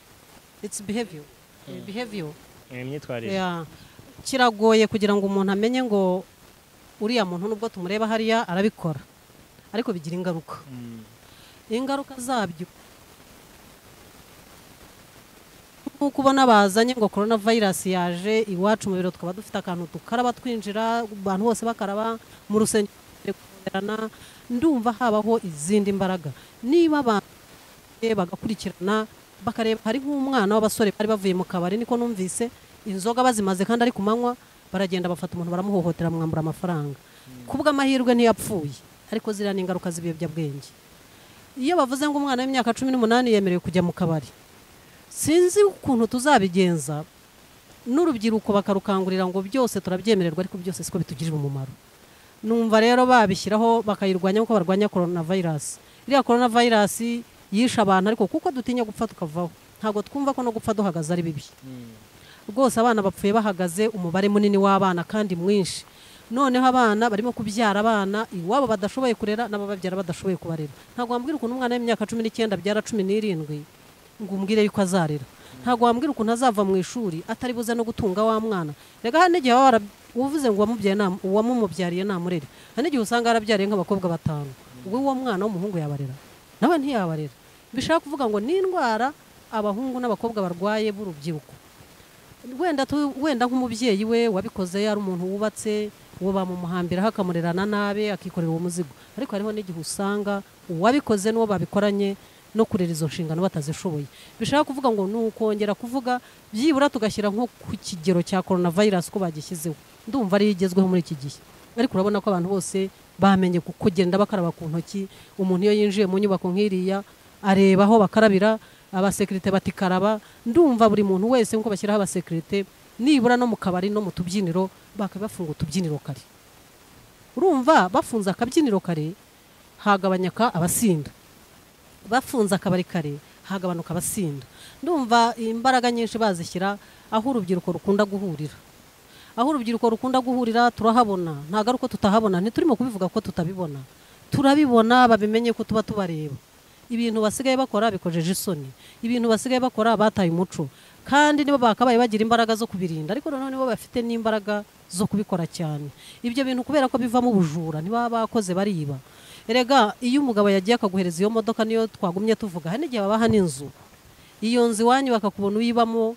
it's behavior. Imyitwarire. Kiragoye kugira ngo umuntu amenye ngo uriya muntu nubwo tumureba hariya arabikora, ariko bigira ingaruka. Ingaruka zabyo nkuko ubona bazanye ngo coronavirus yaje iwacu mu biro, tukaba dufite akantu tukaraba twinjira, abantu bose bakaraba mu rusengero. Ndumva habaho izindi mbaraga niba abantu bagakurikirana bakareba. Hari nk'umwana w'abasore bari bavuye mu kabari, niko numvise, inzoga bazimaze kandi ari ku manywa, baragenda bafata umuntu baramuhohotera, mwambura amafaranga. Kubw'amahirwe ntiyapfuye, ariko ziriya ni ingaruka z'ibiyobyabwenge. Iyo bavuze ngo umwana w'imyaka 18 yemerewe kujya mu kabari, sinzi ukuntu tuzabigenza. N'urubyiruko bakarukangurira ngo byose turabyemererwa, ariko byose siko bitugirira umumaro. Numva rero babishyiraho bakayirwanya uko barwanya coronavirus. Iriya coronavirus yisha abantu, ariko kuko dutinya gupfa tukavaho, ntago twumva ko no gupfa duhagaze ari bibi. Rwose abana bapfuye bahagaze, umubare munini w'abana kandi mwinshi. Noneho abana barimo kubyara abana iwabo badashoboye kurera, n'abababyara badashoboye kubarera. Ntago wambwira ukuntu umwana w'imyaka 19 abyara 17 ngo umbwire yuko azarira. Ntago wambwira ukuntu azava mu ishuri atari buze no gutunga wa mwana. Rega hane gihe uvuze ngo uwamumubyariye namurere, hane gihe usanga yarabyariye nk'abakobwa 5, ubwo uwo mwana w'umuhungu yabarera nawe ntiyabarera. Bishaka kuvuga ngo ni indwara abahungu n'abakobwa barwaye b'urubyiruko. Wenda nk'umubyeyi we wabikoze ari umuntu wubatse, uwo bamumuhambira hakamurerana nabe akikorera uwo muzigo, ariko hariho n'igihe usanga uwabikoze n'uwo babikoranye no kurera izo nshingano batazishoboye. Bishaka kuvuga ngo nukongera kuvuga byibura tugashyira nko ku kigero cya coronavirus ko bagishyizeho, ndumva ari igezweho muri iki gihe. Ariko urabona ko abantu bose bamenye kugenda bakaraba ku ntoki. Umuntu iyo yinjiye mu nyubako nk'iriya areba aho bakarabira, abasekirite batikaraba. Ndumva buri muntu wese nko bashyiraho abasekirite, nibura no mu kabari no mu tubyiniro bakabafunga utubyiniro kare. Urumva bafunze akabyiniro kare hagabanyaka abasinda, bafunze akabari kare hagabanuka abasinda. Ndumva imbaraga nyinshi bazishyira aho urubyiruko rukunda guhurira, aho urubyiruko rukunda guhurira turahabona, ntago ari uko tutahabona, ntiturimo kubivuga ko tutabibona, turabibona, babimenye ko tuba tubareba. Ibintu basigaye bakora bikojeje isoni, ibintu basigaye bakora bataye umuco, kandi nibo bakabaye bagira imbaraga zo kubirinda, ariko noneho nibo bafite n'imbaraga zo kubikora cyane. Ibyo bintu kubera ko bivamo ubujura, niba bakoze bariba. Erega iyo umugabo yagiye akaguhereza iyo modoka, niyo twagumye tuvuga, hari n'igihe babaha n'inzu, iyo nzu iwanyu bakakubona uyibamo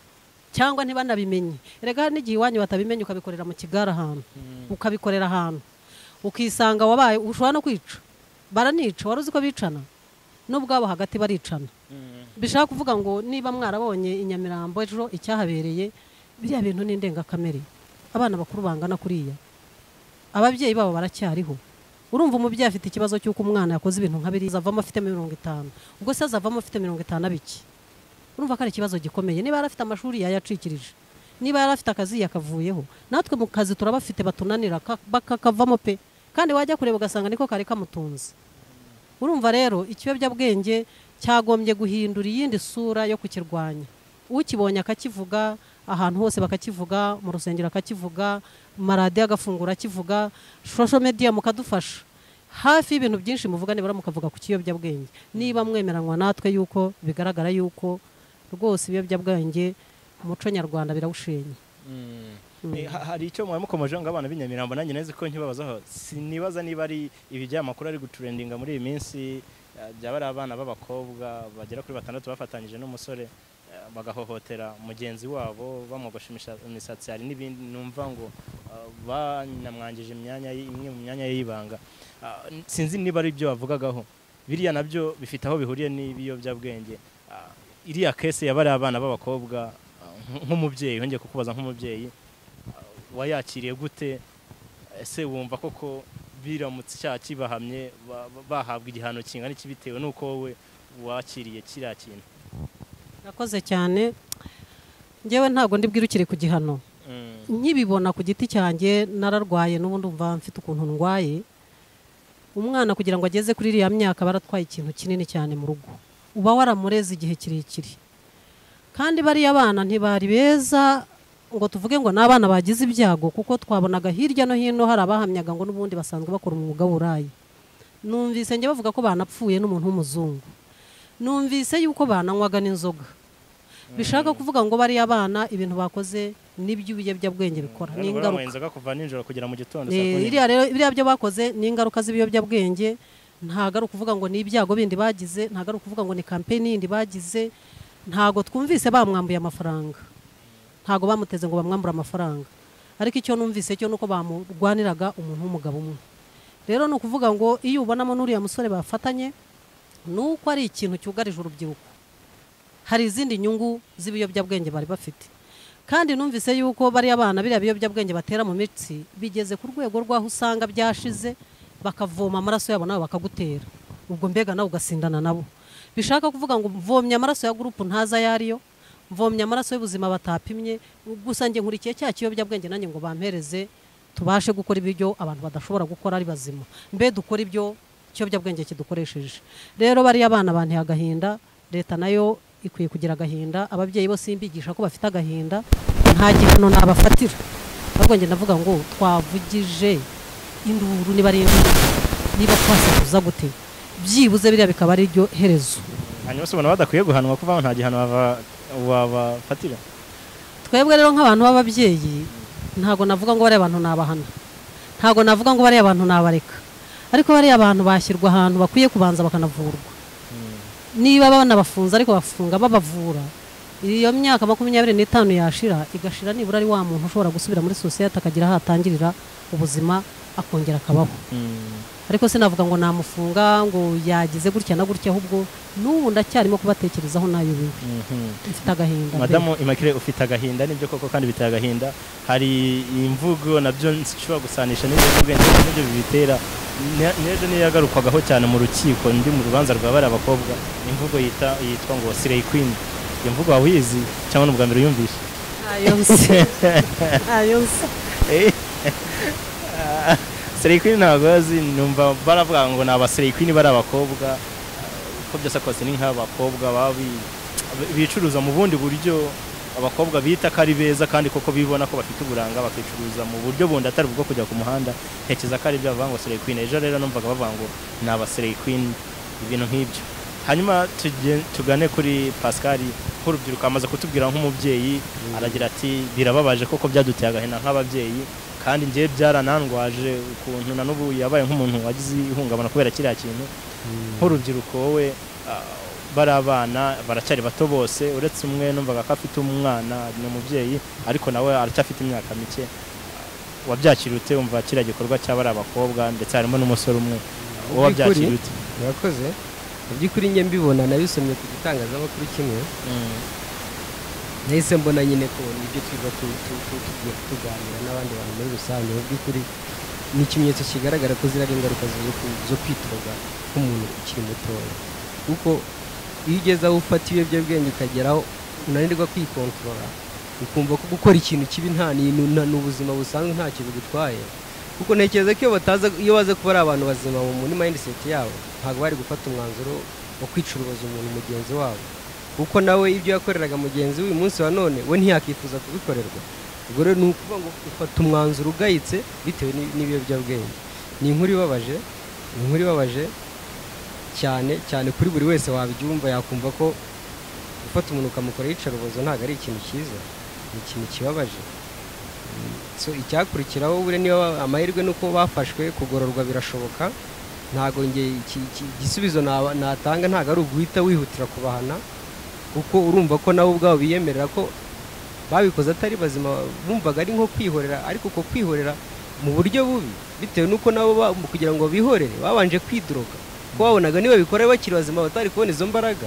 cyangwa ntibanabimenye. Erega hari n'igihe iwanyu batabimenye ukabikorera mu kigara ahantu, ukabikorera ahantu, ukisanga wabaye ushobora no kwica. Baranica, wari uzi ko bicana n'ubwabo hagati baricana. Bishaka kuvuga ngo niba mwarabonye Inyamirambo ejo icyahabereye, biriya bintu ni indengakamere. Abana bakuru bangana kuriya, ababyeyi babo baracyariho. Urumva umubyeyi afite ikibazo cy'uko umwana yakoze ibintu nka biriya avamo afite 50, ubwo se azavamo afite 50 abiki. Urumva ko ari ikibazo gikomeye. Niba yarafite amashuri yayacikirije, niba yarafite akazi yakavuyeho, natwe mu kazi turabafite batunanira bakakavamo pe, kandi wajya kureba ugasanga niko kare kamutunze. Urumva rero ikiyobyabwenge cyagombye guhindura iyindi sura yo kukirwanya. Ukibonye akakivuga, ahantu hose bakakivuga, mu rusengero akakivuga, maradiyo agafungura akivuga, social media mukadufasha. Hafi y'ibintu byinshi muvuga nibura mukavuga ku kiyobyabwenge. Niba mwemeranywa natwe yuko bigaragara yuko rwose ibiyobyabwenge umuco nyarwanda birawushenye. Hari icyo mukomeje ngo abana b'Inyamirambo nanjye neze ko nkibabazaho, sinibaza niba ari ibijyamakuru ari gutrendinga muri iyi minsi, byaba ari abana b'abakobwa bagera kuri 6 bafatanyije n'umusore bagahohotera mugenzi wabo bamwogosha imisatsi. Hari n'ibindi numva ngo banamwangije imyanya imwe mu myanya y'ibanga. Sinzi niba ari byo bavugagaho, biriya nabyo bifite aho bihuriye n'ibiyobyabwenge. Iriya kese yaba ari abana b'abakobwa, nk'umubyeyi hongeye kukubaza nk'umubyeyi wayakiriye gute? Ese wumva koko biramutse cya kibahamye bahabwa igihano kingana iki bitewe nuko wowe wakiriye kiriya kintu? Nakoze cyane, njyewe ntago ndibwirukire ku gihano. Nkibibona ku giti cyanjye nararwaye, n'ubundi umva mfite ukuntu ndwaye. Umwana kugira ngo ageze kuri iriya myaka baratwaye ikintu kinini cyane mu rugo, uba waramureze igihe kirekire. Kandi bariya abana ntibari beza ngo tuvuge ngo n'abana bagize ibyago, kuko twabonaga hirya no hino hari abahamyaga ngo n'ubundi basanzwe bakora umwuga w'uburayi. Numvise njye bavuga ko banapfuye n'umuntu w'umuzungu, numvise yuko bananywaga n'inzoga. Bishaka kuvuga ngo bariya abana ibintu bakoze n'iby'ubiyobyabwenge bikora ni ingaruka kuva nijoro kugera mu gitondo. Biriya byo bakoze ni ingaruka z'ibiyobyabwenge, ntago ari ukuvuga ngo ni ibyago bindi bagize, ntago ari ukuvuga ngo ni campaign yindi bagize. Ntago twumvise bamwambuye amafaranga, ntago bamuteze ngo bamwambura amafaranga, ariko icyo numvise cyo nuko bamurwaniraga umuntu w'umugabo umwe. Rero no kuvuga ngo iyo ubonamo n'uriya musore bafatanye nuko ari ikintu cyugarije urubyiruko, hari izindi nyungu z'ibiyobyabwenge bari bafite. Kandi numvise yuko bari abana biriya biyobyabwenge batera mu mitsi bigeze ku rwego rwaho usanga byashize bakavoma amaraso yabo nawe bakagutera, ubwo mbega nawe ugasindana nabo. Bishaka kuvuga ngo mvomye amaraso ya groupe ntaza yariyo, mvomye amaraso y'ubuzima batapimye, gusa nge nkurikiye cya kiyobyabwenge nanjye ngo bampereze tubashe gukora ibyo abantu badashobora gukora ari bazima, mbe dukora ibyo kiyobyabwenge kidukoresheje. Rero bari abana banteye agahinda, leta nayo ikwiye kugira agahinda. Ababyeyi bose imbigisha ko bafite agahinda, nta gihano nabafatira, ahubwo nge ndavuga ngo twavugije induru niba ari induru, niba twasakuza gute, byibuze biriya bikaba ari ryo herezo. Hanyuma se ubona badakwiye guhanwa kuva nta gihano wabafatira? Twebwe rero nk'abantu b'ababyeyi ntago navuga ngo bari abantu nabahana, ntago navuga ngo bari abantu nabareka, ariko bari abantu bashyirwa ahantu bakwiye kubanza bakanavurwa. Niba banabafunze ariko bafunga babavura, iyo myaka 25 yashira igashira nibura ari wa muntu ushobora gusubira muri society akagira aho atangirira ubuzima akongera akabaho. Ariko sinavuga ngo namufunga ngo yagize gutya na gutya, ahubwo n'ubu ndacyarimo kubatekerezaho nayo bibi. Mfite agahinda. Mme Immaculate ufite agahinda nibyo koko, kandi biteye agahinda. Hari imvugo nabyo nshobora gusanisha n'ibyo bibitera. Neje niyagarukagaho cyane mu rukiko ndi mu rubanza rwa bari abakobwa, imvugo yitwa ngo Slay Queen. Iyo mvugo wawizi cyangwa n'ubwa mbere yumvishe? Ayonse. Slay Queen ntabwo azi, numva baravuga ngo ni Slay Queen bari abakobwa ko byose kose ni nk'abakobwa bicuruza mu bundi buryo, abakobwa bita ko ari beza kandi koko bibona ko bafite uburanga bakicuruza mu buryo bundi atari bwo kujya ku muhanda. Ntekereza ko ari byo bavuga ngo Slay Queen. Ejo rero numvaga bavuga ngo ni Slay Queen, ibintu nk'ibyo. Hanyuma tugane kuri Pascal, nk'urubyiruko amaze kutubwira nk'umubyeyi, aragira ati birababaje koko byaduteye agahina nk'ababyeyi, kandi ngiye byaranandwaje ukuntu na n'ubu yabaye nk'umuntu wagize ihungabana kubera kiriya kintu. Nk'urubyiruko wowe, bari abana baracyari bato bose, uretse umwe numvaga ko afite umwana, ni umubyeyi ariko nawe aracyafite imyaka mike. Wabyakira ute wumva kiriya gikorwa cy'abari abakobwa ndetse harimo n'umusore umwe, wowe wabyakira ute? Murakoze. Mu by'ukuri njye mbibona nabisomye ku gitangazamakuru kimwe, nahise mbona nyine ko nibyo twiga tuganira n'abandi bantu muri rusange. Mu by'ukuri ni ikimenyetso kigaragara ko ziri ingaruka zo kwitoga nk'umuntu ukiri mutoya, kuko iyo ugeze aho ufata ibiyobyabwenge ukageraho unanirwa kwikontorora, ukumva ko gukora ikintu kibi ni ubuzima busanzwe nta kintu bigutwaye. Kuko ntekereza ko iyo baza kuba ari abantu bazima muri mindset yabo, ntabwo bari gufata umwanzuro wo kwicuruza umuntu mugenzi wabo, kuko nawe ibyo yakoreraga mugenzi we uyu munsi wa none we ntiyakifuza kubikorerwa. Ubwo rero ni ukuvuga ngo ufata umwanzuro ugayitse bitewe n'ibiyobyabwenge. Ni inkuru ibabaje cyane cyane kuri buri wese wabyumva, yakumva ko gufata umuntu ukamukora yicarubozo ntabwo ari ikintu cyiza, ni ikintu kibabaje. So icyakurikiraho bure niyo amahirwe nuko bafashwe, kugororwa birashoboka. Ntago igisubizo natanga ntago ari uguhita wihutira kubahana, kuko urumva ko nabo ubwabo biyemerera ko babikoze atari bazima, bumvaga ari nko kwihorera, ariko uko kwihorera mu buryo bubi, bitewe nuko nabo kugira ngo bihorere babanje kwidroga, ko babonaga niba bikora bakiri bazima batari kubona izo mbaraga.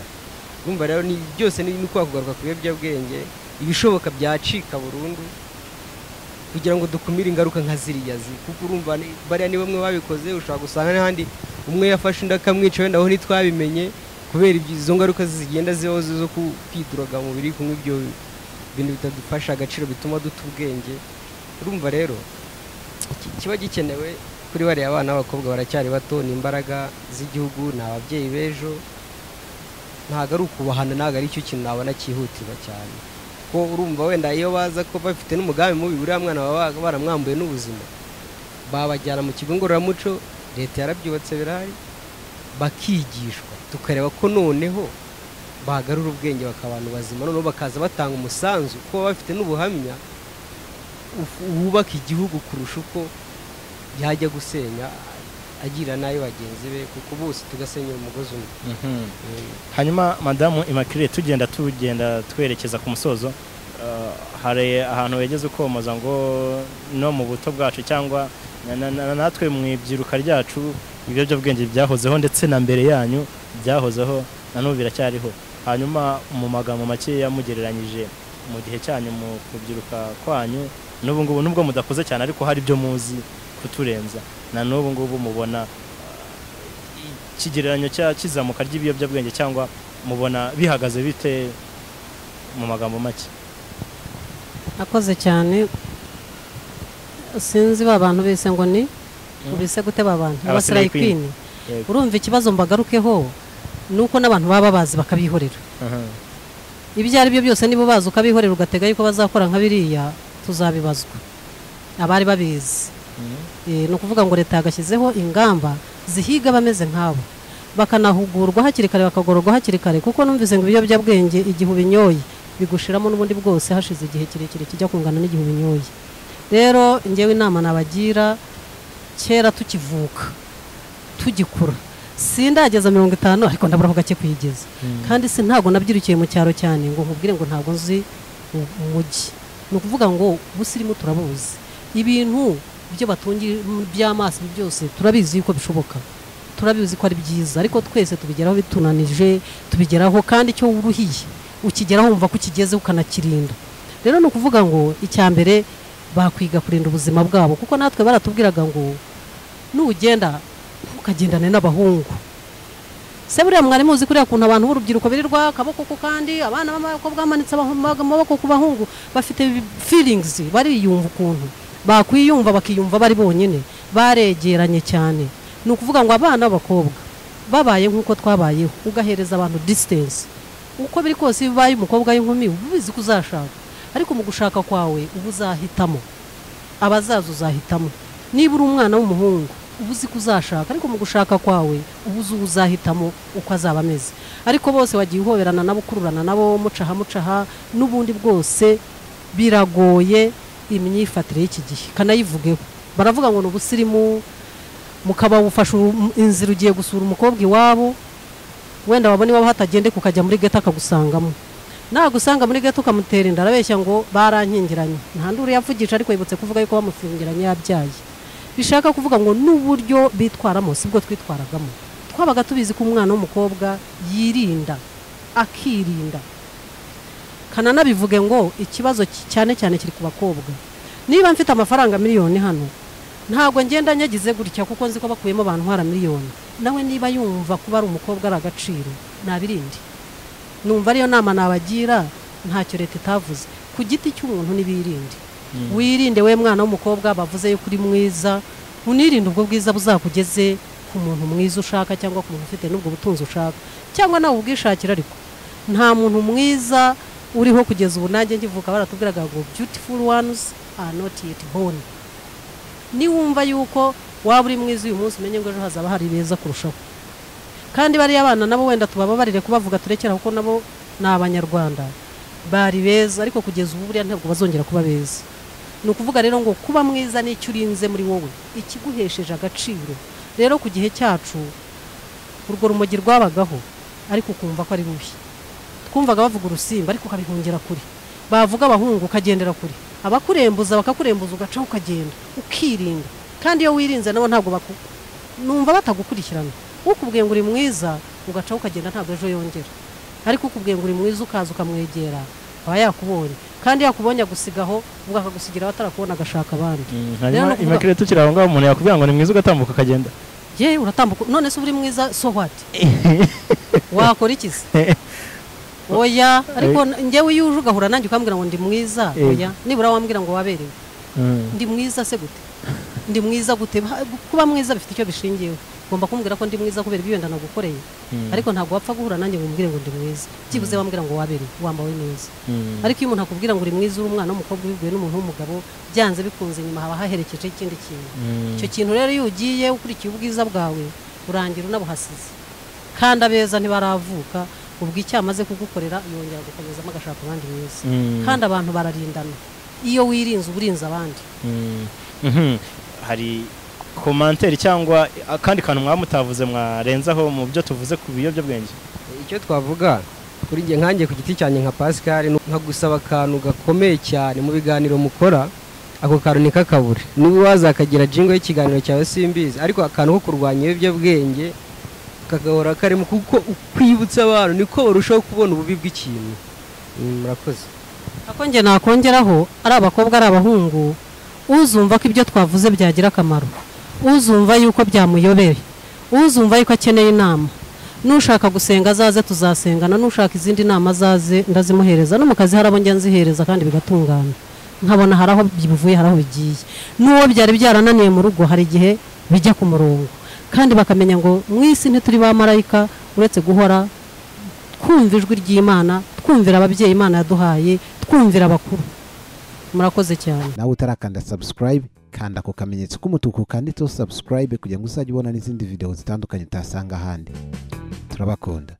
Urumva rero ni byose ni uko kugaruka ku biyobyabwenge, ibishoboka byacika burundu kugira ngo dukumire ingaruka nka ziriya kuko urumva bariya ni bamwe babikoze. Ushobora gusanga n'ahandi umwe yafashe undi akamwica, wenda aho ntitwabimenye kubera izo ngaruka zigenda zibaho zo kwidroga mu mubiri, kumwe ibyo bintu bitadufasha agaciro bituma duta ubwenge. Urumva rero kiba gikenewe kuri bariya abana b'abakobwa baracyari bato, ni imbaraga z'igihugu, ni ababyeyi b'ejo. Ntabwo ari ukubahana, ntabwo ari cyo kintu nabona cyihutirwa cyane, ko urumva wenda iyo baza ko bafite n'umugambi mubi, buriya mwana baba baramwambuye n'ubuzima, babajyana mu kigo ngororamuco, leta yarabyubatse birahari, bakigishwa, tukareba ko noneho bagarura ubwenge bakaba abantu bazima, noneho bakaza batanga umusanzu ko bafite n'ubuhamya wubaka igihugu kurusha uko yajya gusenya agira nayo bagenzi be, kuko bose tugasenyera umugozi umwe. Hanyuma Mme Immaculate, tugenda twerekeza ku musozo, hari ahantu wegeze ukomoza ngo no mu buto bwacu cyangwa natwe mu ibyiruka ryacu ibiyobyabwenge byahozeho, ndetse na mbere yanyu byahozeho, na n'ubu biracyariho. Hanyuma mu magambo make yamugereranyije mu gihe cyanyu mu kubyiruka kwanyu n'ubu ngubu, nubwo mudakoze cyane ariko hari ibyo muzi kuturenza, na n'ubu ngubu mubona ikigereranyo cy'izamuka ry'ibiyobyabwenge cyangwa mubona bihagaze bite mu magambo make? Akoze cyane. Sinzi ba bantu bese ngo ni ubise gute ba bantu Slay Queen. Urumva ikibazo mbagarukeho nuko n'abantu baba bazi bakabihorera. Ibyo ari byo byose nibo bazi ukabihorera ugatega yuko bazakora nka biriya, tuzabibazwa. Abari babizi. No kuvuga ngo leta yagashyizeho ingamba zihiga bameze nkabo, bakanahugurwa hakiri kare, bakagororwa hakiri kare, kuko numvise ngo ibiyobyabwenge igihe ubinyoye bigushiramo n'ubundi bwose hashize igihe kirekire kijya kungana n'igihe ubinyoye. Rero ngewe inama nabagira, kera tukivuka tugikura, sindageza 50 ariko ndabura gake kwigeza, kandi si ntago nabyirukiye mu cyaro cyane ngo nkubwire ngo ntago nzi umujyi. No kuvuga ngo busirimu turabuzi, ibintu byo batungira by'amaso byose turabizi yuko bishoboka, turabizi ko ari byiza, ariko twese tubigeraho bitunanije, tubigeraho kandi cyo uruhiye ukigeraho wumva ko ukigeze ukanakirinda. Rero no kuvuga ngo icyambere bakwiga kurinda ubuzima bwabo, kuko natwe baratubwiraga ngo nugenda ukagendane n'abahungu. Se buriya mwari muzi kuriya kuntu abantu b'urubyiruko birirwa akaboko ko, kandi abana b'abakobwa bamanitse amaboko ku bahungu bafite feelings, bariyumva ukuntu, bakwiyumva bakiyumva bari bonyine baregeranye cyane. Ni ukuvuga ngo abana b'abakobwa babaye nk'uko twabayeho ugahereza abantu distance, uko biri kose bibaye umukobwa y'inkumi ubizi kuzashaka, ariko mu gushaka kwawe ubu uzahitamo abazaza, uzahitamo niba uri umwana w'umuhungu ubuzi kuzashaka, ariko mu gushaka kwawe ubuzi uzahitamo uko azaba ameze. Ariko bose wagiye uhoberana nabo, ukururana nabo, mucaha n'ubundi bwose biragoye. Imyifatire y'iki gihe kanayivugeho, baravuga ngo n'ubusirimu, mukaba bufasha inzira ugiye gusura umukobwa iwabo, wenda wabona iwabo hatagende kukajya muri geta akagusangamo, nagusanga muri geta ukamutera inda arabeshya ngo barankingiranye. Nta nduru yavugisha, ariko yibutse kuvuga yuko bamufungiranye yabyaye. Bishaka kuvuga ngo n'uburyo bitwaramo sibwo twitwaragamo. Twabaga tubizi ko umwana w'umukobwa yirinda, akirinda. Kanana bivuge ngo ikibazo cyane cyane kiri ku bakobwa. Niba mfite amafaranga miliyoni hano, ntago ngenda nyagize gutya kuko nzi ko bakuyemo abantu hara miliyoni. Nawe niba yumva kuba ari umukobwa ari agaciro, nabirindi. Numva ariyo nama nabagira, ntacyo leta itavuze. Ku giti cy'umuntu nibirinde. Wirinde we mwana w'umukobwa, bavuze yuko uri mwiza, unirinde ubwo bwiza buzakugeze ku muntu mwiza ushaka, cyangwa ku muntu ufite n'ubwo butunzi ushaka, cyangwa nawe ubwishakira. Ariko nta muntu mwiza uriho kugeza ubu. Nanjye ngivuka baratubwiraga ngo beautiful ones are not yet born. Ni wumva yuko waba uri mwiza uyu munsi, umenye ngo ejo hazaba hari beza kurushaho. Kandi bari abana nabo wenda tubababarire kubavuga turekera, kuko nabo ni Abanyarwanda bari beza, ariko kugeza ubu buriya ntabwo bazongera kuba beza. Ni ukuvuga rero ngo kuba mwiza n'icyo urinze muri wowe, ikiguhesheje agaciro. Rero ku gihe cyacu urwo rumogi rwabagaho, ariko ukumva ko ari rubi. Twumvaga bavuga urusimba, ariko ukabihungira kuri. Bavuga abahungu ukagendera kuri. Abakurembuza bakakurembuza ugacaho ukagenda, ukirinda. Kandi iyo wirinze nabo ntabwo numva batagukurikirana. Ukubwiye ngo uri mwiza ugacaho ukagenda, ntabwo ejo yongera. Ariko ukubwiye ngo uri mwiza ukaza ukamwegera, aba yakubonye. Kandi yakubonye agusigaho, ubwo akagusigira batarakubona agashaka abandi. Hanyuma Immaculate tukiri aho ngaho, umuntu yakubwira ngo ni mwiza ugatambuka ukagenda. Ye uratambuka, none se uri mwiza so what? Wakora iki se? Oya, ariko njyewe iyo uje ugahura nanjye ukambwira ngo ndi mwiza, oya, nibura wambwira ngo waberewe. Ndi mwiza se gute? Ndi mwiza gute? Kuba mwiza bifite icyo bishingiyeho. Ngomba kumbwira ko ndi mwiza kubera ibyo wenda nagukoreye. Ariko ntabwo wapfa guhura nanjye ngo umbwire ngo ndi mwiza. Kibuze wambwira ngo waberewe, wambawe neza. Ariko iyo umuntu akubwira ngo uri mwiza, uri umwana w'umukobwa ubibwiwe n'umuntu w'umugabo, byanze bikunze nyuma haba haherekeje ikindi kintu. Icyo kintu rero iyo ugiye ukurikiye ubwiza bwawe, urangira unabuhasize. Kandi abeza ntibaravuka, ubwo icyamaze kugukorera yongera gukomezamo agashaka abandi mwiza. Kandi abantu bararindana. Iyo wirinze uburinze abandi. Hari commentaire cyangwa akandi kantu mwamutavuze mwarenzaho mu byo tuvuze ku biyobyabwenge? Icyo twavuga kuri nge nkanjye ku giti cyane nka Pascal, nka gusaba akantu gakomeye cyane mu biganiro mukora, ako kantu ni kakabure. Niba wazakagira jingo y'ikiganiro cyawe simbizi, ariko akantu ko kurwanya ibiyobyabwenge kagahora karimo, kuko ukwibutsa abantu niko barushaho kubona ububi bw'ikintu. Murakoze. Ako nge nakongeraho, ari abakobwa ari abahungu, uzumva ko ibyo twavuze byagira akamaro, uzumva yuko byamuyobeye, uzumva yuko akeneye inama, nushaka gusenga azaze tuzasengana, nushaka izindi nama azaze ndazimuhereza. No mu kazi harabo njya nzihereza kandi bigatungana, nkabona haraho bivuye haraho bigiye. N'uwo byari byarananiye mu rugo hari igihe bijya ku murongo, kandi bakamenya ngo mu isi ntituri ba marayika, uretse guhora twumva ijwi ry'Imana, twumvira ababyeyi Imana yaduhaye, twumvira abakuru. Murakoze cyane. Nawe utarakanda subscribe, kanda ako kamenyetso k'umutuku kanditseho subscribe kugira ngo uzajye ubona n'izindi video zitandukanye utasanga ahandi. Turabakunda.